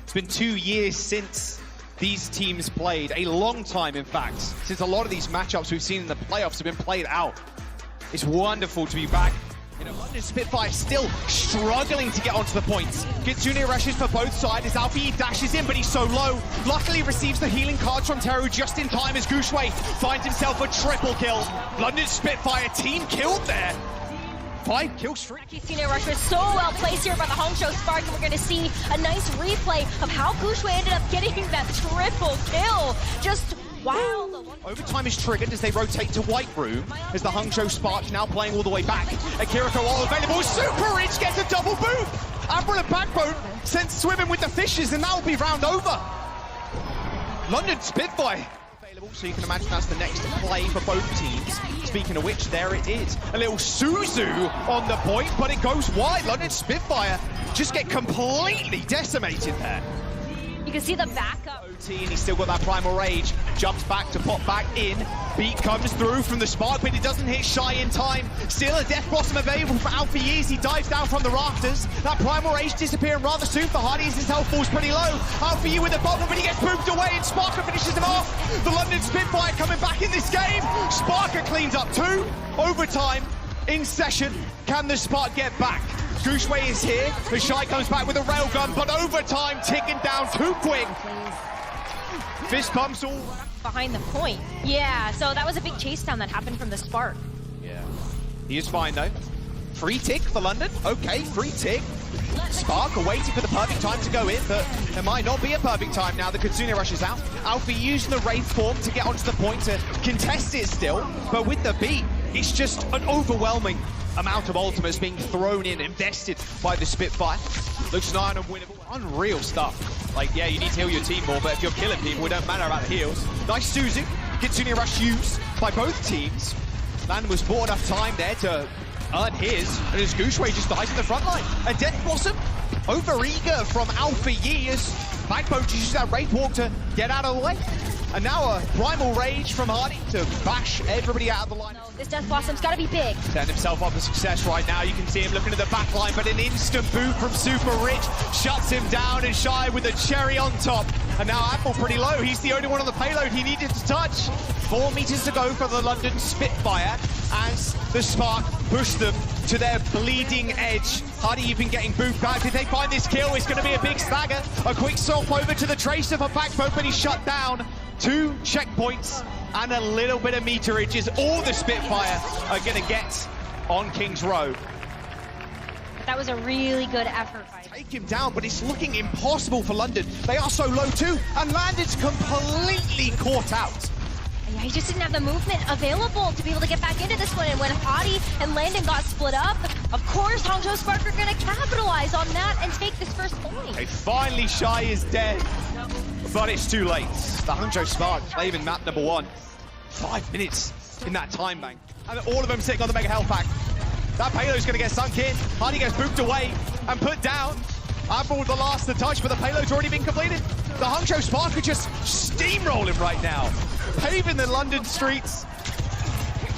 It's been 2 years since these teams played, a long time in fact, since a lot of these matchups we've seen in the playoffs have been played out. It's wonderful to be back. You know, London Spitfire still struggling to get onto the points. Kitsune rushes for both sides as Alfie dashes in, but he's so low. Luckily receives the healing cards from Teru just in time as Gushue finds himself a triple kill. London Spitfire team killed there. 5 kill streak. Kitsune rush was so well placed here by the Hangzhou Spark, and we're going to see a nice replay of how Gushue ended up getting that triple kill. Just wow. Overtime is triggered as they rotate to White Room, as the Hangzhou Spark now playing all the way back. Akiriko all available, Super Rich gets a double boom! Admiral and Backbone sent swimming with the fishes, and that will be round over. London Spitfire available, so you can imagine that's the next play for both teams. Speaking of which, there it is. A little Suzu on the point, but it goes wide. London Spitfire just get completely decimated there. You can see the backup. OT, and he's still got that Primal Rage. Jumps back to pop back in. Beat comes through from the Spark, but it doesn't hit Shy in time. Still a Death Blossom available for Alpha Yi as he dives down from the rafters. That Primal Rage disappearing rather soon for Hardy as his health falls pretty low. Alpha Yi with the bubble, but he gets moved away and Sparker finishes him off. The London Spitfire coming back in this game. Sparker cleans up 2. Overtime in session. Can the Spark get back? Gushue is here, the Shy comes back with a railgun, but overtime ticking down too quick. Fist bumps all Behind the point. Yeah, so that was a big chase down that happened from the Spark. Yeah. He is fine though. Free tick for London. Okay, free tick. Spark are waiting for the perfect time to go in, but there might not be a perfect time now. The Kitsune rushes out. Alfie using the Wraith form to get onto the point to contest it still, but with the beat, it's just an overwhelming amount of ultimates being thrown in, invested by the Spitfire. Looks nigh on unwinnable. Unreal stuff. Like, yeah, you need to heal your team more, but if you're killing people, it don't matter about the heals. Nice Suzu. Kitsune rush used by both teams. Landon was bought enough time there to earn his, and as Gushue just dies in the front line. A Death Blossom, over-eager from Alpha Yi as Backbone uses that Wraith Walk to get out of the way. And now a Primal Rage from Hardy to bash everybody out of the line. No, this Death Blossom's got to be big. Setting himself up for success right now. You can see him looking at the back line, but an instant boot from Super Rich shuts him down, and Shy with a cherry on top. And now Admiral pretty low. He's the only one on the payload he needed to touch. 4 meters to go for the London Spitfire as the Spark push them to their bleeding edge. Hardy even getting booted back. If they find this kill, it's going to be a big stagger. A quick swap over to the Tracer for Backbone, but he's shut down. 2 checkpoints and a little bit of meterage is all the Spitfire are going to get on King's Row. That was a really good effort. Take him down, but it's looking impossible for London. They are so low too, and Landon's completely caught out. Yeah, he just didn't have the movement available to be able to get back into this one, and when Hardy and Landon got split up, of course Hangzhou Spark are going to capitalize on that and take this first point. Okay, finally Shy is dead, but it's too late. The Hangzhou Spark claiming map number 1. 5 minutes in that time bank, and all of them sitting on the Mega Health Pack. That payload's going to get sunk in. Hardy gets booped away and put down. Admiral the last to touch, but the payload's already been completed. The Hangzhou Spark are just steamrolling right now, paving the London streets.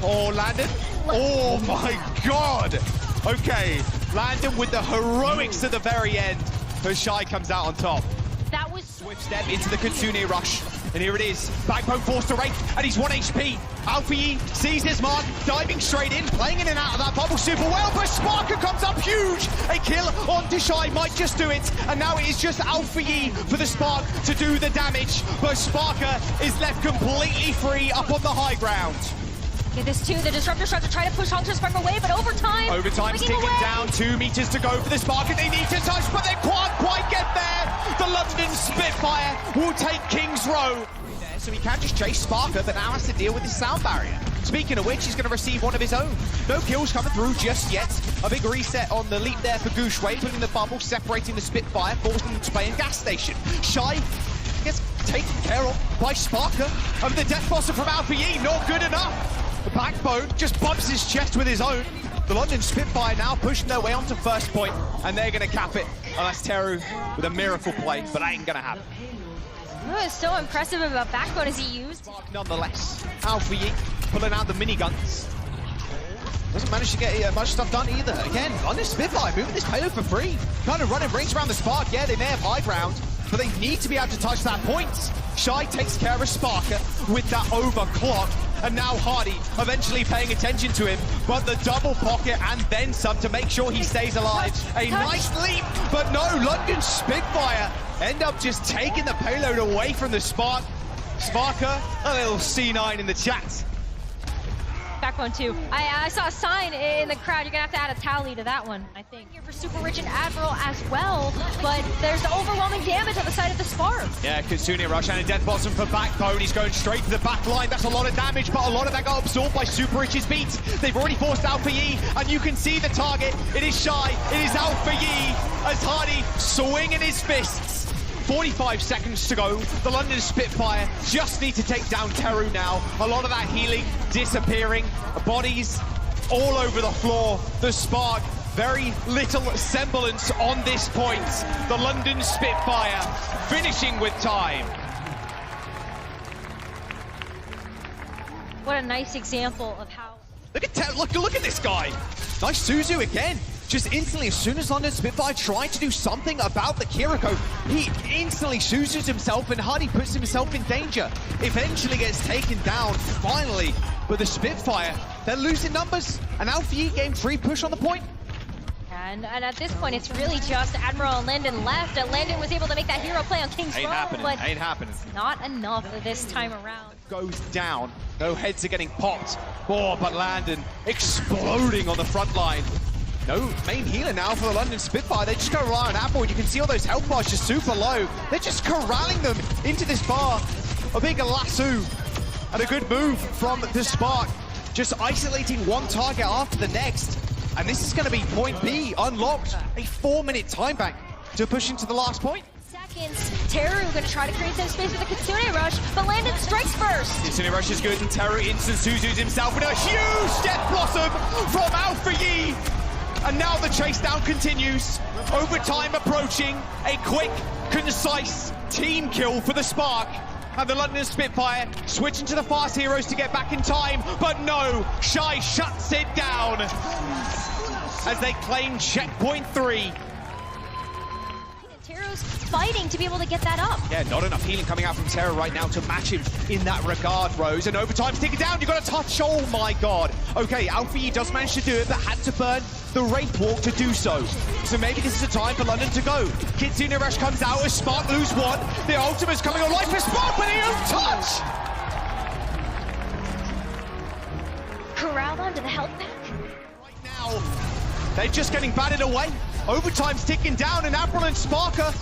Oh, Landon. Oh my God. Okay, Landon with the heroics at the very end, but Shy comes out on top. That was Swift step into the Kitsune rush, and here it is. Backbone forced to Wraith, and he's 1 HP. Alpha Yi sees his mark, diving straight in, playing in and out of that bubble super well, but Sparker comes up huge. A kill onto Shy might just do it, and now it is just Alpha Yi for the Spark to do the damage, but Sparker is left completely free up on the high ground. Get this too, the Disruptor shot to try to push Hangzhou Spark away, but Overtime's ticking down, 2 meters to go for the Spark, and they need to touch, but they can't quite get there. The London Spitfire will take King's Row. So he can just chase Sparker, but now has to deal with his sound barrier. Speaking of which, he's going to receive one of his own. No kills coming through just yet. A big reset on the leap there for Gushue, putting the bubble, separating the Spitfire, forcing them to play in gas station. Shy gets taken care of by Sparker, and the Death Blossom from Alpha Yi, not good enough. The Backbone just bumps his chest with his own. The London Spitfire now pushing their way onto first point, and they're going to cap it. Unless Teru with a miracle play, but that ain't going to happen. What was so impressive about Backbone as he used. Nonetheless, Alpha Yi pulling out the miniguns. Doesn't manage to get much stuff done either. Again, London Spitfire moving this payload for free. Kind of running rings around the Spark. Yeah, they may have high ground, but they need to be able to touch that point. Shy takes care of Sparker with that overclock, and now Hardy eventually paying attention to him, but the double pocket and then some to make sure he stays alive. A nice leap, but no, London Spitfire end up just taking the payload away from the Spark. Sparker, a little C9 in the chat. Backbone 2. I saw a sign in the crowd. You're gonna have to add a tally to that one, I think. Here for Super Rich and Admiral as well, but there's overwhelming damage on the side of the Spark. Yeah, Kitsune Rush and a Death Blossom for Backbone. He's going straight to the back line. That's a lot of damage, but a lot of that got absorbed by Super Rich's beat. They've already forced out for Yi, and you can see the target. It is Shy. It is out for Yi as Hardy swinging his fists. 45 seconds to go. The London Spitfire just need to take down Teru now. A lot of that healing disappearing. Bodies all over the floor. The Spark, very little semblance on this point. The London Spitfire finishing with time. What a nice example of how... Look at this guy. Nice Suzu again. Just instantly, as soon as London Spitfire tried to do something about the Kiriko, he instantly Suzus himself, and Hardy puts himself in danger. Eventually gets taken down, finally. But the Spitfire, they're losing numbers. And Alpha Yi game 3 push on the point. And at this point, it's really just Admiral and Landon left. Landon was able to make that hero play on King's Row, but ain't happening. Not enough this time around. Goes down. No heads are getting popped. Oh, but Landon exploding on the front line. No main healer now for the London Spitfire. They just go rely on Apple, and you can see all those health bars just super low. They're just corralling them into this bar. A big lasso and a good move from the Spark. Just isolating one target after the next. And this is going to be point B unlocked. A 4-minute time bank to push into the last point. Seconds. Teru going to try to create some space with the Kitsune Rush, but Landon strikes first. Kitsune Rush is good, and Teru instant Suzu's himself with a huge Death Blossom from Alpha Yi. And now the chase down continues. Overtime approaching. A quick, concise team kill for the Spark. And the London Spitfire switching to the fast heroes to get back in time. But no, Shy shuts it down as they claim checkpoint 3. Teru's fighting to be able to get that up. Yeah, not enough healing coming out from Teru right now to match him in that regard, Rose. And overtime's ticking down. You've got to touch. Oh my god. Okay, Alpha Yi does manage to do it, but had to burn the Wraith Walk to do so. So maybe this is the time for London to go. Kitsune Rush comes out as Spark lose one. The ultimate's coming on life for Spark, but he don't touch! Corralled onto the health pack. Right now, they're just getting batted away. Overtime's ticking down, and April and Sparker,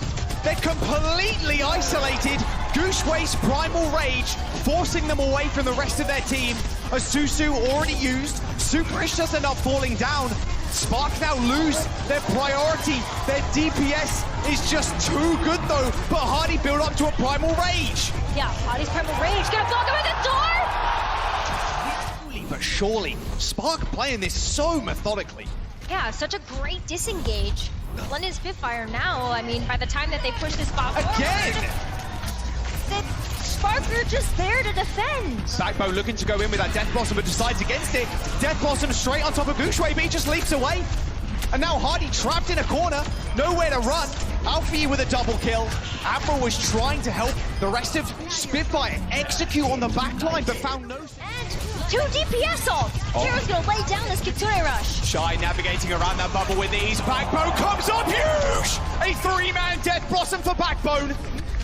they're completely isolated. Gooshway's Primal Rage forcing them away from the rest of their team. A Susu already used. Superish does end up falling down. Spark now lose their priority. Their DPS is just too good though, but Hardy build up to a Primal Rage. Yeah, Hardy's Primal Rage gonna block him at the door! Slowly but surely, Spark playing this so methodically. Yeah, such a great disengage. London Spitfire now, I mean, by the time that they push this spot again, the Spark are just there to defend. Backbone looking to go in with that Death Blossom, but decides against it. Death Blossom straight on top of Gooshway, but he just leaps away. And now Hardy trapped in a corner, nowhere to run. Alpha Yi with a double kill. Admiral was trying to help the rest of Spitfire execute on the back line, but found no... And 2 DPS ults. Teru's gonna lay down this Kitsune Rush. Shy navigating around that bubble with ease. Backbone comes up huge! A 3-man Death Blossom for Backbone.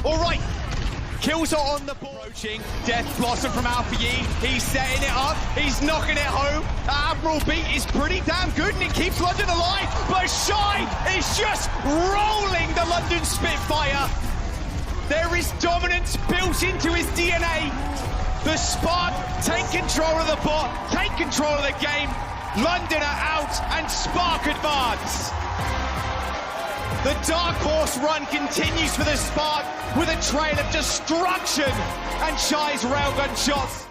All right, kills are on the board. Approaching Death Blossom from Alpha Yi. He's setting it up. He's knocking it home. Admiral beat is pretty damn good, and it keeps London alive. But Shy is just rolling the London Spitfire. There is dominance built into his DNA. The Spark take control of the bot, take control of the game. London are out, and Spark advance. The Dark Horse run continues for the Spark with a trail of destruction and Shy's railgun shots.